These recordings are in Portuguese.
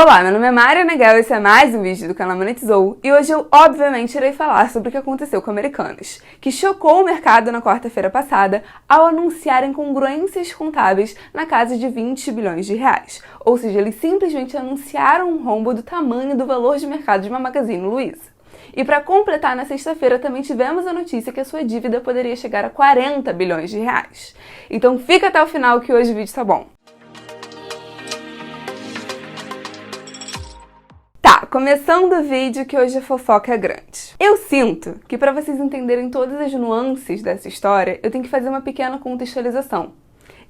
Olá, meu nome é Mari Neguel e esse é mais um vídeo do canal Monetizou e hoje eu obviamente irei falar sobre o que aconteceu com Americanas, que chocou o mercado na quarta-feira passada ao anunciar incongruências contábeis na casa de 20 bilhões de reais. Ou seja, eles simplesmente anunciaram um rombo do tamanho do valor de mercado de uma Magazine Luiza. E para completar, na sexta-feira também tivemos a notícia que a sua dívida poderia chegar a 40 bilhões de reais. Então fica até o final que hoje o vídeo tá bom. Tá, começando o vídeo que hoje a fofoca é grande. Eu sinto que para vocês entenderem todas as nuances dessa história, eu tenho que fazer uma pequena contextualização.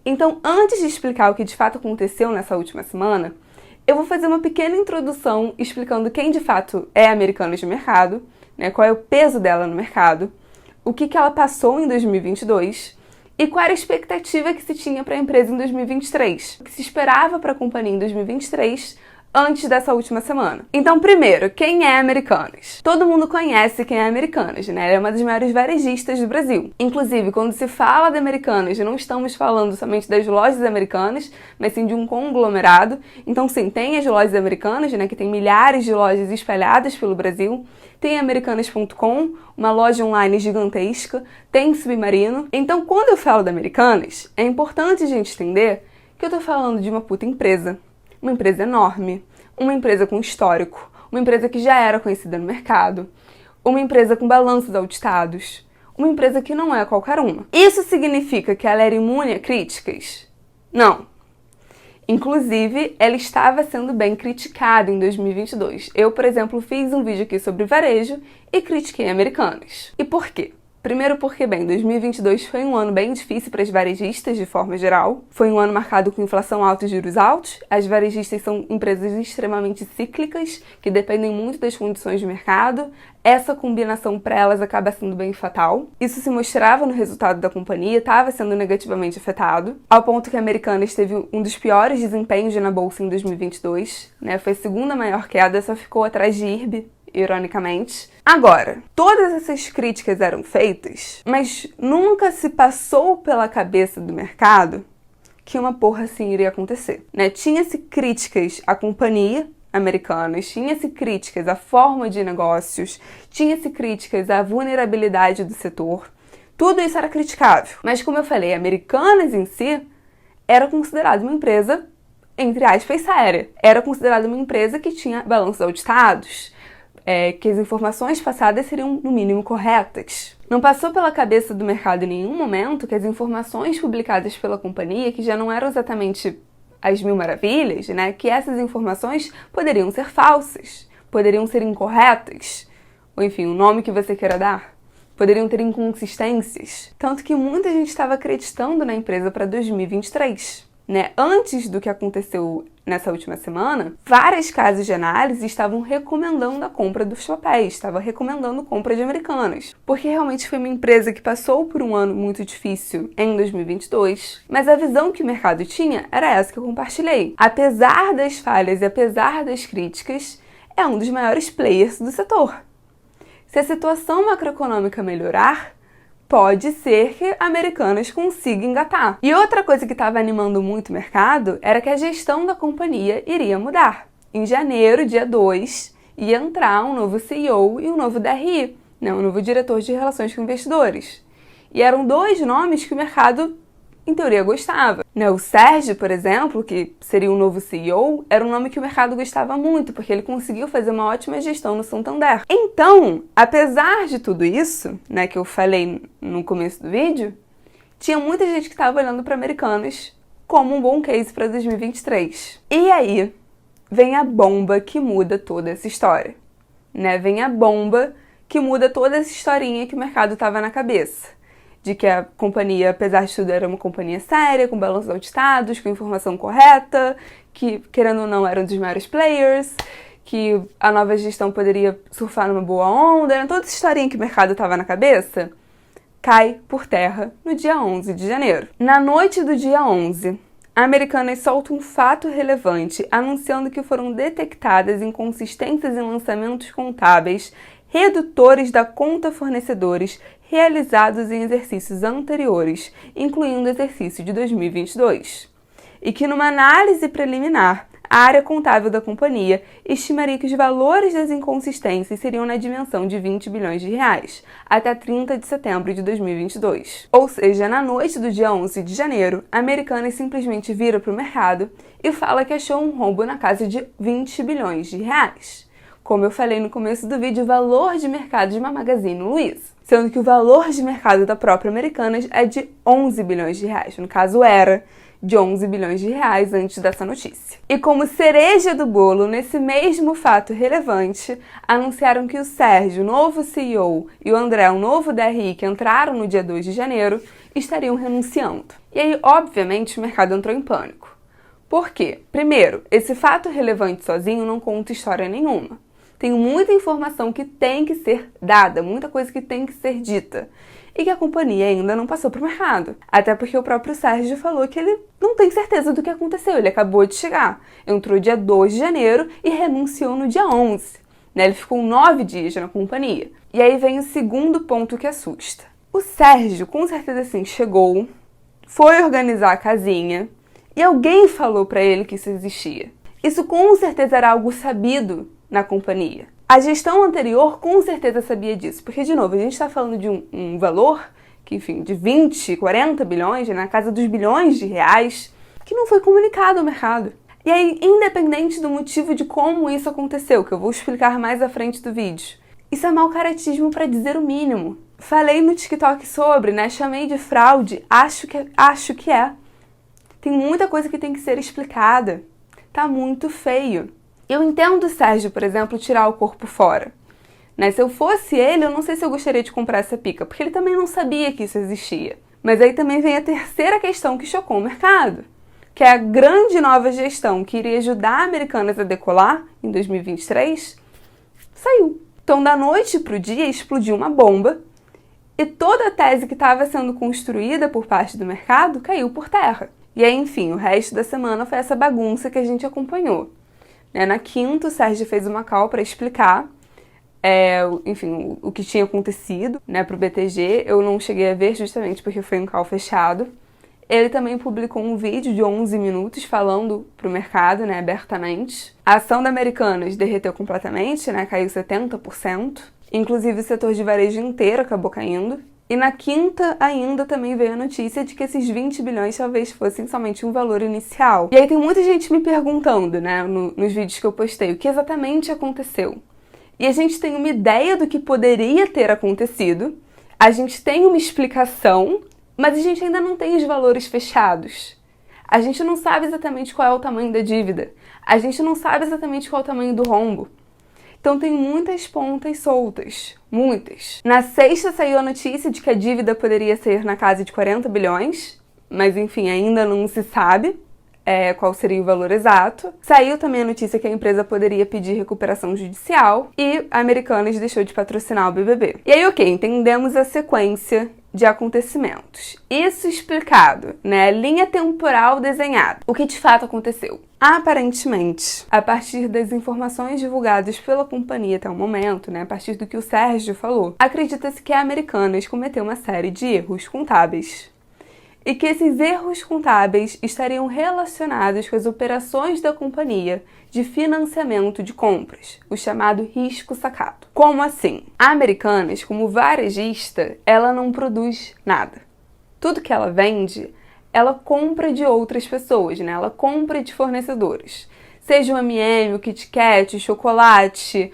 Então, antes de explicar o que de fato aconteceu nessa última semana, eu vou fazer uma pequena introdução explicando quem de fato é a Americanas de mercado, né, qual é o peso dela no mercado, o que ela passou em 2022 e qual era a expectativa que se tinha para a empresa em 2023, o que se esperava para a companhia em 2023 antes dessa última semana. Então, primeiro, quem é Americanas? Todo mundo conhece quem é Americanas, né? Ela é uma das maiores varejistas do Brasil. Inclusive, quando se fala de Americanas, não estamos falando somente das lojas Americanas, mas sim de um conglomerado. Então, sim, tem as lojas Americanas, né? Que tem milhares de lojas espalhadas pelo Brasil. Tem Americanas.com, uma loja online gigantesca. Tem Submarino. Então, quando eu falo da Americanas, é importante a gente entender que eu tô falando de uma puta empresa. Uma empresa enorme, uma empresa com histórico, uma empresa que já era conhecida no mercado, uma empresa com balanços auditados, uma empresa que não é qualquer uma. Isso significa que ela era imune a críticas? Não. Inclusive, ela estava sendo bem criticada em 2022. Eu, por exemplo, fiz um vídeo aqui sobre varejo e critiquei Americanas. E por quê? Primeiro porque, bem, 2022 foi um ano bem difícil para as varejistas de forma geral. Foi um ano marcado com inflação alta e juros altos. As varejistas são empresas extremamente cíclicas, que dependem muito das condições de mercado. Essa combinação para elas acaba sendo bem fatal. Isso se mostrava no resultado da companhia, estava sendo negativamente afetado, ao ponto que a Americanas teve um dos piores desempenhos na bolsa em 2022, né? Foi a segunda maior queda, só ficou atrás de IRB, ironicamente. Agora, todas essas críticas eram feitas, mas nunca se passou pela cabeça do mercado que uma porra assim iria acontecer, né? Tinha-se críticas à companhia Americanas, tinha-se críticas à forma de negócios, tinha-se críticas à vulnerabilidade do setor. Tudo isso era criticável. Mas como eu falei, Americanas em si era considerada uma empresa, entre aspas, séria. Era considerada uma empresa que tinha balanços auditados, que as informações passadas seriam, no mínimo, corretas. Não passou pela cabeça do mercado em nenhum momento que as informações publicadas pela companhia, que já não eram exatamente as mil maravilhas, né, que essas informações poderiam ser falsas, poderiam ser incorretas, ou enfim, o nome que você queira dar, poderiam ter inconsistências. Tanto que muita gente estava acreditando na empresa para 2023. Né? Antes do que aconteceu nessa última semana, várias casas de análise estavam recomendando a compra dos papéis, estavam recomendando a compra de Americanas, porque realmente foi uma empresa que passou por um ano muito difícil em 2022, mas a visão que o mercado tinha era essa que eu compartilhei. Apesar das falhas e apesar das críticas, é um dos maiores players do setor. Se a situação macroeconômica melhorar, pode ser que Americanas consiga engatar. E outra coisa que estava animando muito o mercado era que a gestão da companhia iria mudar. Em janeiro, dia 2, ia entrar um novo CEO e um novo DRI, né, um novo diretor de relações com investidores. E eram dois nomes que o mercado, em teoria, gostava. Né, o Sérgio, por exemplo, que seria o novo CEO, era um nome que o mercado gostava muito, porque ele conseguiu fazer uma ótima gestão no Santander. Então, apesar de tudo isso, né, que eu falei no começo do vídeo, tinha muita gente que estava olhando para Americanas como um bom case para 2023. E aí, vem a bomba que muda toda essa história. Né? Vem a bomba que muda toda essa historinha que o mercado estava na cabeça. De que a companhia, apesar de tudo, era uma companhia séria, com balanços auditados, com informação correta, que, querendo ou não, era um dos maiores players, que a nova gestão poderia surfar numa boa onda, né? Toda essa historinha que o mercado estava na cabeça, cai por terra no dia 11 de janeiro. Na noite do dia 11, a Americanas solta um fato relevante, anunciando que foram detectadas inconsistências em lançamentos contábeis redutores da conta fornecedores realizados em exercícios anteriores, incluindo o exercício de 2022. E que numa análise preliminar, área contábil da companhia estimaria que os valores das inconsistências seriam na dimensão de 20 bilhões de reais, até 30 de setembro de 2022. Ou seja, na noite do dia 11 de janeiro, a Americanas simplesmente vira para o mercado e fala que achou um rombo na casa de 20 bilhões de reais. Como eu falei no começo do vídeo, o valor de mercado de uma Magazine Luiza, sendo que o valor de mercado da própria Americanas é de 11 bilhões de reais, no caso era de 11 bilhões de reais antes dessa notícia. E como cereja do bolo, nesse mesmo fato relevante, anunciaram que o Sérgio, novo CEO, e o André, o novo DRI, que entraram no dia 2 de janeiro, estariam renunciando. E aí, obviamente, o mercado entrou em pânico. Por quê? Primeiro, esse fato relevante sozinho não conta história nenhuma. Tem muita informação que tem que ser dada, muita coisa que tem que ser dita. E que a companhia ainda não passou para o mercado. Até porque o próprio Sérgio falou que ele não tem certeza do que aconteceu. Ele acabou de chegar. Entrou dia 2 de janeiro e renunciou no dia 11. Ele ficou 9 dias na companhia. E aí vem o segundo ponto que assusta. O Sérgio, com certeza assim, chegou, foi organizar a casinha e alguém falou para ele que isso existia. Isso com certeza era algo sabido na companhia. A gestão anterior com certeza sabia disso, porque, de novo, a gente está falando de um valor que, enfim, de 20, 40 bilhões, na casa dos bilhões de reais, que não foi comunicado ao mercado. E aí, independente do motivo de como isso aconteceu, que eu vou explicar mais à frente do vídeo, isso é mau caratismo para dizer o mínimo. Falei no TikTok sobre, chamei de fraude, acho que é. Tem muita coisa que tem que ser explicada. Tá muito feio. Eu entendo o Sérgio, por exemplo, tirar o corpo fora. Se eu fosse ele, eu não sei se eu gostaria de comprar essa pica, porque ele também não sabia que isso existia. Mas aí também vem a terceira questão que chocou o mercado, que é a grande nova gestão que iria ajudar a Americanas a decolar em 2023, saiu. Então, da noite para o dia, explodiu uma bomba e toda a tese que estava sendo construída por parte do mercado caiu por terra. E aí, enfim, o resto da semana foi essa bagunça que a gente acompanhou. Na quinta, o Sérgio fez uma call para explicar, enfim, o que tinha acontecido, para o BTG. Eu não cheguei a ver justamente porque foi um call fechado. Ele também publicou um vídeo de 11 minutos falando para o mercado, abertamente. A ação da Americanas derreteu completamente, caiu 70%. Inclusive o setor de varejo inteiro acabou caindo. E na quinta ainda também veio a notícia de que esses 20 bilhões talvez fossem somente um valor inicial. E aí tem muita gente me perguntando, nos vídeos que eu postei, o que exatamente aconteceu. E a gente tem uma ideia do que poderia ter acontecido, a gente tem uma explicação, mas a gente ainda não tem os valores fechados. A gente não sabe exatamente qual é o tamanho da dívida. A gente não sabe exatamente qual é o tamanho do rombo. Então tem muitas pontas soltas, muitas. Na sexta saiu a notícia de que a dívida poderia ser na casa de 40 bilhões, mas enfim, ainda não se sabe qual seria o valor exato. Saiu também a notícia que a empresa poderia pedir recuperação judicial e a Americanas deixou de patrocinar o BBB. E aí, ok, entendemos a sequência de acontecimentos. Isso explicado, linha temporal desenhada. O que de fato aconteceu? Aparentemente, a partir das informações divulgadas pela companhia até o momento, a partir do que o Sérgio falou, acredita-se que a Americanas cometeu uma série de erros contábeis. E que esses erros contábeis estariam relacionados com as operações da companhia de financiamento de compras, o chamado risco sacado. Como assim? A Americanas, como varejista, ela não produz nada. Tudo que ela vende, ela compra de outras pessoas, ela compra de fornecedores. Seja o M&M, o Kit Kat, o chocolate,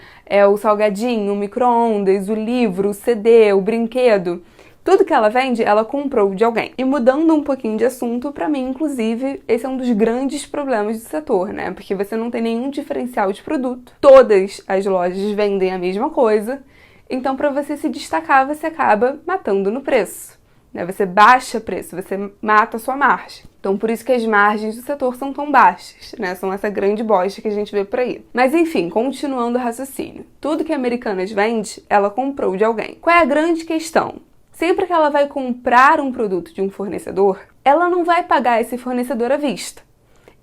o salgadinho, o micro-ondas, o livro, o CD, o brinquedo. Tudo que ela vende, ela comprou de alguém. E mudando um pouquinho de assunto, pra mim, inclusive, esse é um dos grandes problemas do setor, Porque você não tem nenhum diferencial de produto. Todas as lojas vendem a mesma coisa. Então, pra você se destacar, você acaba matando no preço. Você baixa preço, você mata a sua margem. Então, por isso que as margens do setor são tão baixas, São essa grande bosta que a gente vê por aí. Mas, enfim, continuando o raciocínio. Tudo que a Americanas vende, ela comprou de alguém. Qual é a grande questão? Sempre que ela vai comprar um produto de um fornecedor, ela não vai pagar esse fornecedor à vista.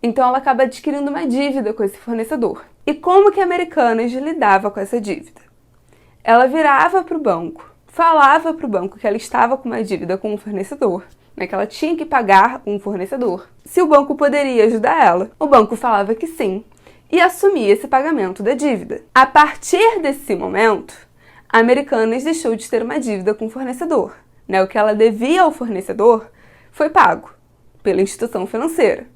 Então ela acaba adquirindo uma dívida com esse fornecedor. E como que a Americanas lidava com essa dívida? Ela virava para o banco, falava para o banco que ela estava com uma dívida com um fornecedor, que ela tinha que pagar um fornecedor. Se o banco poderia ajudar ela, o banco falava que sim, e assumir esse pagamento da dívida. A partir desse momento, a Americanas deixou de ter uma dívida com o fornecedor, né? O que ela devia ao fornecedor foi pago pela instituição financeira,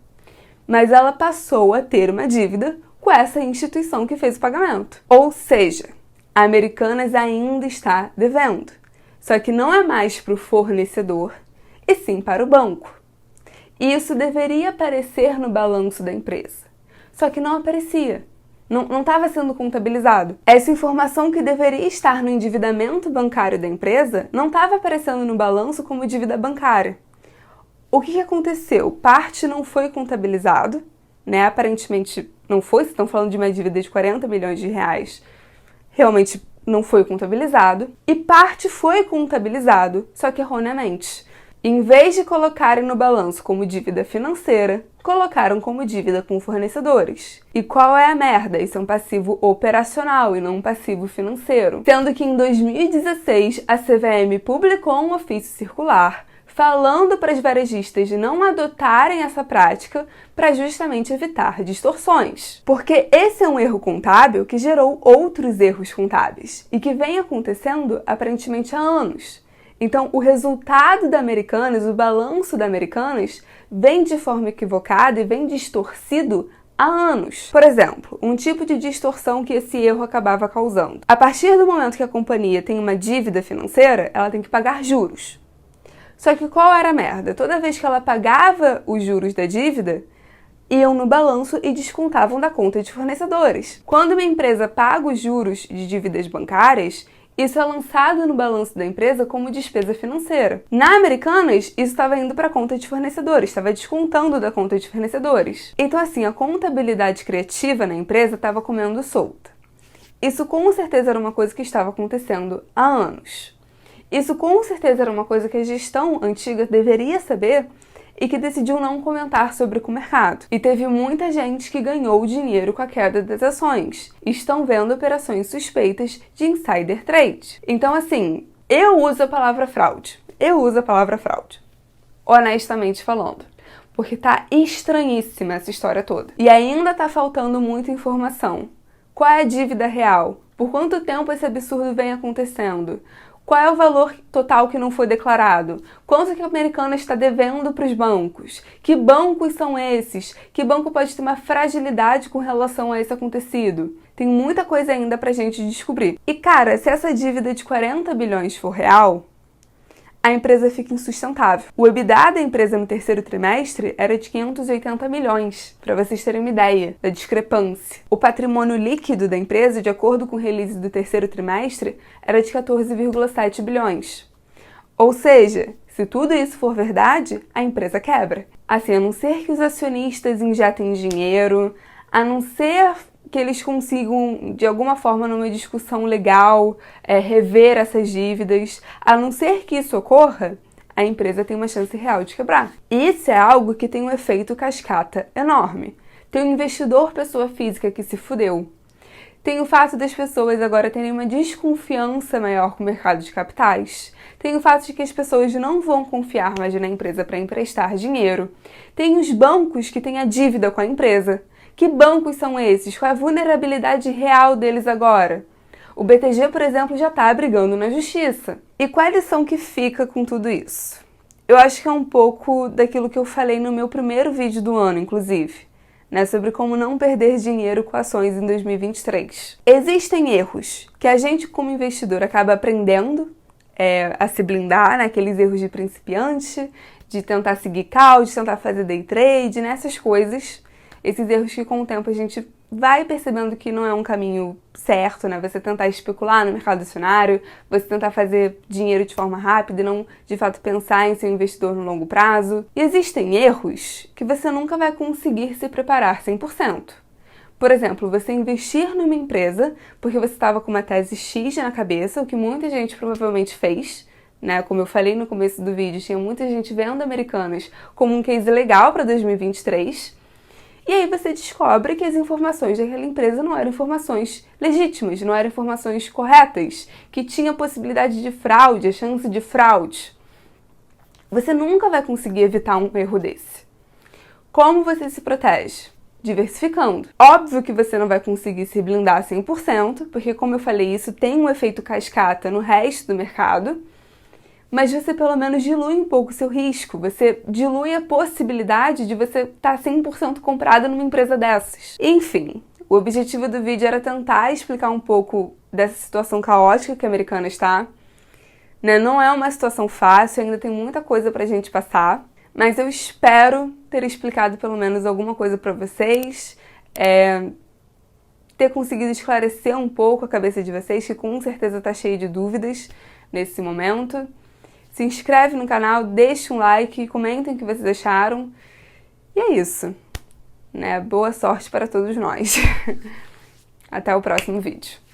mas ela passou a ter uma dívida com essa instituição que fez o pagamento. Ou seja, a Americanas ainda está devendo, só que não é mais para o fornecedor, e sim para o banco. E isso deveria aparecer no balanço da empresa, só que não aparecia. Não estava sendo contabilizado. Essa informação que deveria estar no endividamento bancário da empresa não estava aparecendo no balanço como dívida bancária. O que aconteceu? Parte não foi contabilizado, né? Aparentemente não foi, se estão falando de uma dívida de 40 milhões de reais, realmente não foi contabilizado. E parte foi contabilizado, só que erroneamente. Em vez de colocarem no balanço como dívida financeira, colocaram como dívida com fornecedores. E qual é a merda? Isso é um passivo operacional e não um passivo financeiro. Sendo que em 2016 a CVM publicou um ofício circular falando para os varejistas de não adotarem essa prática para justamente evitar distorções. Porque esse é um erro contábil que gerou outros erros contábeis e que vem acontecendo aparentemente há anos. Então, o resultado da Americanas, o balanço da Americanas, vem de forma equivocada e vem distorcido há anos. Por exemplo, um tipo de distorção que esse erro acabava causando. A partir do momento que a companhia tem uma dívida financeira, ela tem que pagar juros. Só que qual era a merda? Toda vez que ela pagava os juros da dívida, iam no balanço e descontavam da conta de fornecedores. Quando uma empresa paga os juros de dívidas bancárias, isso é lançado no balanço da empresa como despesa financeira. Na Americanas, isso estava indo para a conta de fornecedores, estava descontando da conta de fornecedores. Então, assim, a contabilidade criativa na empresa estava comendo solta. Isso com certeza era uma coisa que estava acontecendo há anos. Isso com certeza era uma coisa que a gestão antiga deveria saber e que decidiu não comentar sobre com o mercado. E teve muita gente que ganhou dinheiro com a queda das ações. Estão vendo operações suspeitas de insider trade. Então, assim, eu uso a palavra fraude. Honestamente falando. Porque tá estranhíssima essa história toda. E ainda tá faltando muita informação. Qual é a dívida real? Por quanto tempo esse absurdo vem acontecendo? Qual é o valor total que não foi declarado? Quanto que a Americanas está devendo para os bancos? Que bancos são esses? Que banco pode ter uma fragilidade com relação a esse acontecido? Tem muita coisa ainda para a gente descobrir. E cara, se essa dívida de 40 bilhões for real, a empresa fica insustentável. O EBITDA da empresa no terceiro trimestre era de 580 milhões, para vocês terem uma ideia da discrepância. O patrimônio líquido da empresa, de acordo com o release do terceiro trimestre, era de 14,7 bilhões. Ou seja, se tudo isso for verdade, a empresa quebra. Assim, a não ser que os acionistas injetem dinheiro, a não ser que eles consigam, de alguma forma, numa discussão legal, rever essas dívidas. A não ser que isso ocorra, a empresa tem uma chance real de quebrar. Isso é algo que tem um efeito cascata enorme. Tem um investidor, pessoa física, que se fudeu. Tem o fato das pessoas agora terem uma desconfiança maior com o mercado de capitais. Tem o fato de que as pessoas não vão confiar mais na empresa para emprestar dinheiro. Tem os bancos que têm a dívida com a empresa. Que bancos são esses? Qual é a vulnerabilidade real deles agora? O BTG, por exemplo, já está brigando na justiça. E qual é a lição que fica com tudo isso? Eu acho que é um pouco daquilo que eu falei no meu primeiro vídeo do ano, inclusive, né, sobre como não perder dinheiro com ações em 2023. Existem erros que a gente, como investidor, acaba aprendendo a se blindar, né, aqueles erros de principiante, de tentar seguir call, de tentar fazer day trade, nessas coisas. Esses erros que com o tempo a gente vai percebendo que não é um caminho certo, né? Você tentar especular no mercado acionário, você tentar fazer dinheiro de forma rápida e não, de fato, pensar em ser um investidor no longo prazo. E existem erros que você nunca vai conseguir se preparar 100%. Por exemplo, você investir numa empresa porque você estava com uma tese X na cabeça, o que muita gente provavelmente fez, né? Como eu falei no começo do vídeo, tinha muita gente vendo Americanas como um case legal para 2023. E aí você descobre que as informações daquela empresa não eram informações legítimas, não eram informações corretas, que tinha possibilidade de fraude, a chance de fraude. Você nunca vai conseguir evitar um erro desse. Como você se protege? diversificando. Óbvio que você não vai conseguir se blindar 100%, porque como eu falei, isso tem um efeito cascata no resto do mercado, mas você pelo menos dilui um pouco o seu risco, você dilui a possibilidade de você estar 100% comprada numa empresa dessas. Enfim, o objetivo do vídeo era tentar explicar um pouco dessa situação caótica que a Americana está. Não é uma situação fácil, ainda tem muita coisa pra gente passar, mas eu espero ter explicado pelo menos alguma coisa pra vocês, ter conseguido esclarecer um pouco a cabeça de vocês, que com certeza tá cheio de dúvidas nesse momento. Se inscreve no canal, deixa um like, comentem o que vocês acharam. E é isso, né? Boa sorte para todos nós. Até o próximo vídeo.